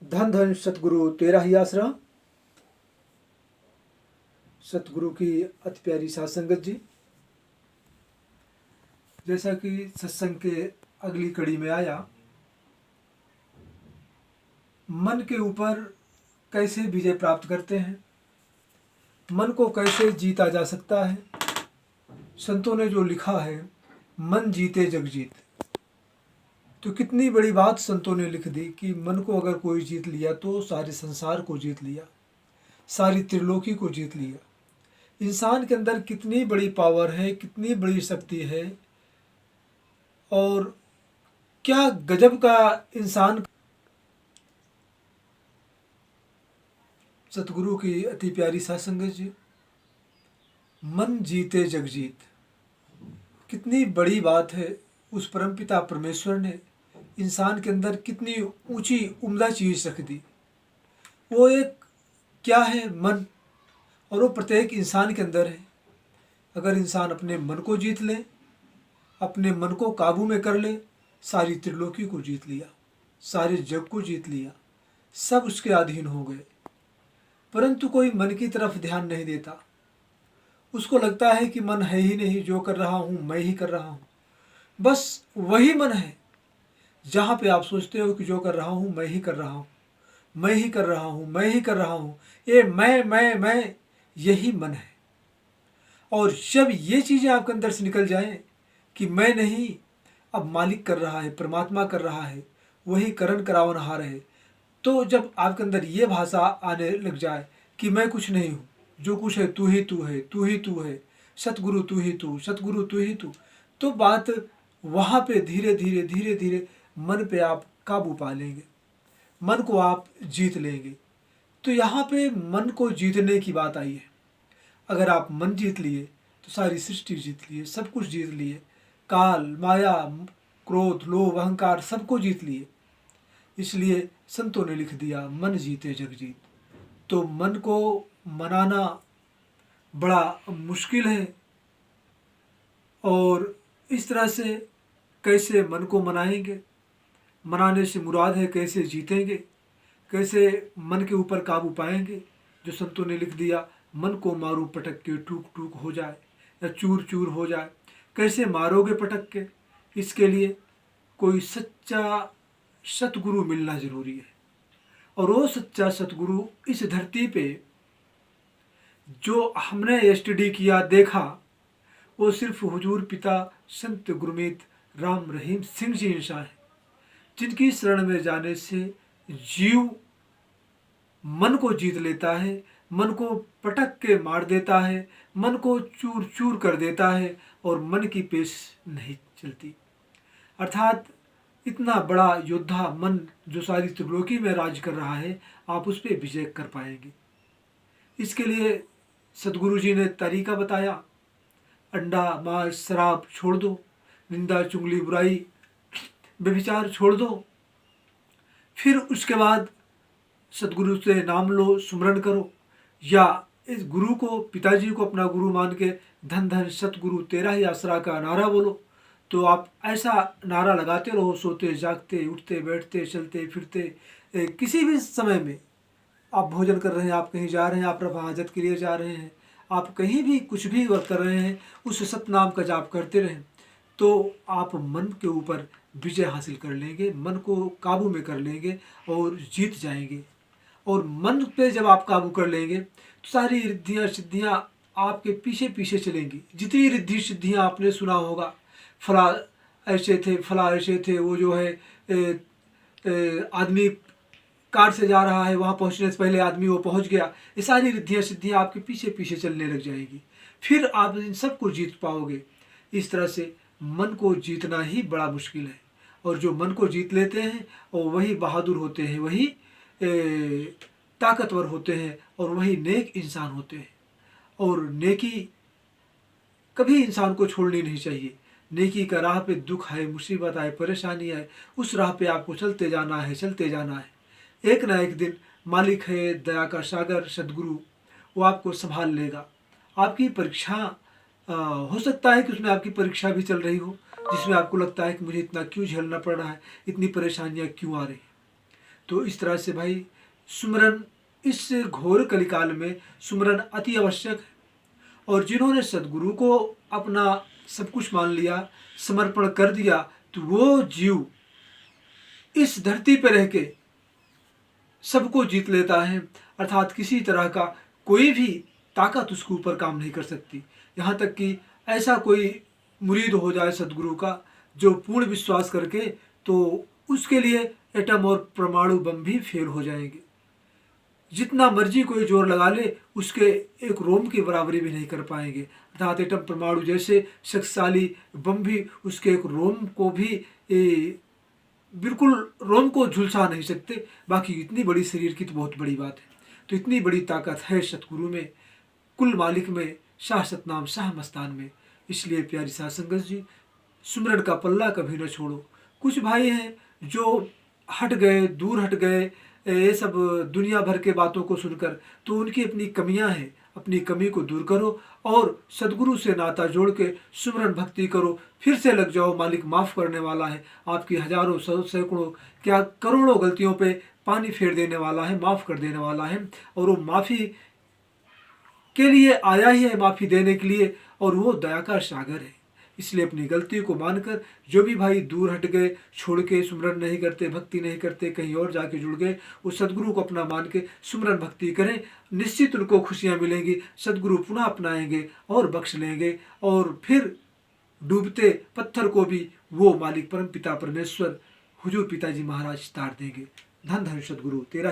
धन धन सतगुरु तेरा ही आसरा। सतगुरु की अति प्यारी साथ संगत जी, जैसा कि सत्संग के अगली कड़ी में आया, मन के ऊपर कैसे विजय प्राप्त करते हैं, मन को कैसे जीता जा सकता है। संतों ने जो लिखा है, मन जीते जग जीत, तो कितनी बड़ी बात संतों ने लिख दी कि मन को अगर कोई जीत लिया तो सारे संसार को जीत लिया, सारी त्रिलोकी को जीत लिया। इंसान के अंदर कितनी बड़ी पावर है, कितनी बड़ी शक्ति है, और क्या गजब का इंसान। सतगुरु की अति प्यारी सत्संगत जी, मन जीते जग जीत, कितनी बड़ी बात है। उस परमपिता परमेश्वर ने इंसान के अंदर कितनी ऊंची उम्दा चीज़ रख दी। वो एक क्या है, मन, और वो प्रत्येक इंसान के अंदर है। अगर इंसान अपने मन को जीत ले, अपने मन को काबू में कर ले, सारी त्रिलोकी को जीत लिया, सारे जग को जीत लिया, सब उसके अधीन हो गए। परंतु कोई मन की तरफ ध्यान नहीं देता। उसको लगता है कि मन है ही नहीं, जो कर रहा हूँ मैं ही कर रहा हूँ। बस वही मन है जहाँ पे आप सोचते हो कि जो कर रहा हूँ मैं ही कर रहा हूँ, मैं ही कर रहा हूँ, मैं ही कर रहा हूँ। ये मैं, यही मन है। और जब ये चीज़ें आपके अंदर से निकल जाएं कि मैं नहीं, अब मालिक कर रहा है, परमात्मा कर रहा है, वही करण करावनहार है, तो जब आपके अंदर ये भाषा आने लग जाए कि मैं कुछ नहीं हूँ, जो कुछ है तू ही तू है, तू ही तू है, सतगुरु तू ही तू, सतगुरु तू ही तू, तो बात वहाँ पे धीरे धीरे धीरे धीरे मन पे आप काबू पा लेंगे, मन को आप जीत लेंगे। तो यहाँ पे मन को जीतने की बात आई है। अगर आप मन जीत लिए तो सारी सृष्टि जीत लिए, सब कुछ जीत लिए, काल, माया, क्रोध, लोभ, अहंकार सबको जीत लिए। इसलिए संतों ने लिख दिया, मन जीते जग जीत। तो मन को मनाना बड़ा मुश्किल है, और इस तरह से कैसे मन को मनाएंगे, मनाने से मुराद है कैसे जीतेंगे, कैसे मन के ऊपर काबू पाएंगे। जो संतों ने लिख दिया, मन को मारो पटक के टूक टूक हो जाए या चूर चूर हो जाए। कैसे मारोगे पटक के? इसके लिए कोई सच्चा सतगुरु मिलना जरूरी है। और वो सच्चा सतगुरु इस धरती पे जो हमने स्टडी किया, देखा, वो सिर्फ हुजूर पिता संत गुरमीत राम रहीम सिंह जी इंसान है, जिनकी शरण में जाने से जीव मन को जीत लेता है, मन को पटक के मार देता है, मन को चूर चूर कर देता है, और मन की पेश नहीं चलती। अर्थात इतना बड़ा योद्धा मन जो सारी त्रिलोकी में राज कर रहा है, आप उस पर विजय कर पाएंगे। इसके लिए सतगुरु जी ने तरीका बताया। अंडा, मांस, शराब छोड़ दो, निंदा, चुगली, बुराई, व्यभिचार छोड़ दो। फिर उसके बाद सतगुरु से नाम लो, सुमरन करो, या इस गुरु को, पिताजी को अपना गुरु मान के धन धन सतगुरु तेरा ही आसरा का नारा बोलो। तो आप ऐसा नारा लगाते रहो, सोते जागते, उठते बैठते, चलते फिरते, किसी भी समय में। आप भोजन कर रहे हैं, आप कहीं जा रहे हैं, आप रफा हाजत के लिए जा रहे हैं, आप कहीं भी कुछ भी वर्क कर रहे हैं, उस सतनाम का जाप करते रहें, तो आप मन के ऊपर विजय हासिल कर लेंगे, मन को काबू में कर लेंगे और जीत जाएंगे। और मन पे जब आप काबू कर लेंगे तो सारी रिद्धियाँ सिद्धियाँ आपके पीछे पीछे चलेंगी। जितनी रिद्धि सिद्धियाँ आपने सुना होगा, फला ऐसे थे, फला ऐसे थे, वो जो है आदमी कार से जा रहा है, वहाँ पहुँचने से पहले आदमी वो पहुँच गया, ये सारी रिद्धियाँ सिद्धियाँ आपके पीछे पीछे चलने लग जाएगी। फिर आप इन सबको जीत पाओगे। इस तरह से मन को जीतना ही बड़ा मुश्किल है, और जो मन को जीत लेते हैं और वही बहादुर होते हैं, वही ताकतवर होते हैं, और वही नेक इंसान होते हैं। और नेकी कभी इंसान को छोड़नी नहीं चाहिए। नेकी का राह पे दुख है, मुसीबत आए, परेशानी आए, उस राह पे आपको चलते जाना है, चलते जाना है। एक ना एक दिन मालिक है दया का सागर सदगुरु, वो आपको संभाल लेगा। आपकी परीक्षा हो सकता है कि उसमें आपकी परीक्षा भी चल रही हो, जिसमें आपको लगता है कि मुझे इतना क्यों झेलना पड़ रहा है, इतनी परेशानियां क्यों आ रही हैं। तो इस तरह से भाई सुमरन इस घोर कलिकाल में सुमरन अति आवश्यक है। और जिन्होंने सदगुरु को अपना सब कुछ मान लिया, समर्पण कर दिया, तो वो जीव इस धरती पर रह के सबको जीत लेता है। अर्थात किसी तरह का कोई भी ताकत उसके ऊपर काम नहीं कर सकती। यहाँ तक कि ऐसा कोई मुरीद हो जाए सदगुरु का जो पूर्ण विश्वास करके, तो उसके लिए एटम और परमाणु बम भी फेल हो जाएंगे। जितना मर्जी कोई जोर लगा ले, उसके एक रोम की बराबरी भी नहीं कर पाएंगे। अर्थात एटम परमाणु जैसे शक्तिशाली बम भी उसके एक रोम को भी बिल्कुल रोम को झुलसा नहीं सकते। बाकी इतनी बड़ी शरीर की तो बहुत बड़ी बात है। तो इतनी बड़ी ताकत है सतगुरु में, कुल मालिक में, शाह सतनाम शाह मस्तान में। इसलिए प्यारी साध संगत जी, सुमरन का पल्ला कभी न छोड़ो। कुछ भाई हैं जो हट गए, दूर हट गए ये सब दुनिया भर के बातों को सुनकर, तो उनकी अपनी कमियां हैं। अपनी कमी को दूर करो और सदगुरु से नाता जोड़ के सुमरन भक्ति करो, फिर से लग जाओ। मालिक माफ़ करने वाला है। आपकी हजारों सैकड़ों क्या करोड़ों गलतियों पे पानी फेर देने वाला है, माफ़ कर देने वाला है। और वो माफ़ी के लिए आया ही है, माफ़ी देने के लिए, और वो दया का सागर है। इसलिए अपनी गलती को मानकर जो भी भाई दूर हट गए, छोड़ के सुमरन नहीं करते, भक्ति नहीं करते, कहीं और जाके जुड़ गए, वो सदगुरु को अपना मान के सुमरन भक्ति करें। निश्चित उनको खुशियाँ मिलेंगी। सदगुरु पुनः अपनाएंगे और बख्श लेंगे, और फिर डूबते पत्थर को भी वो मालिक परम पिता परमेश्वर हुजूर पिताजी महाराज तार देंगे। धन धन सदगुरु तेरा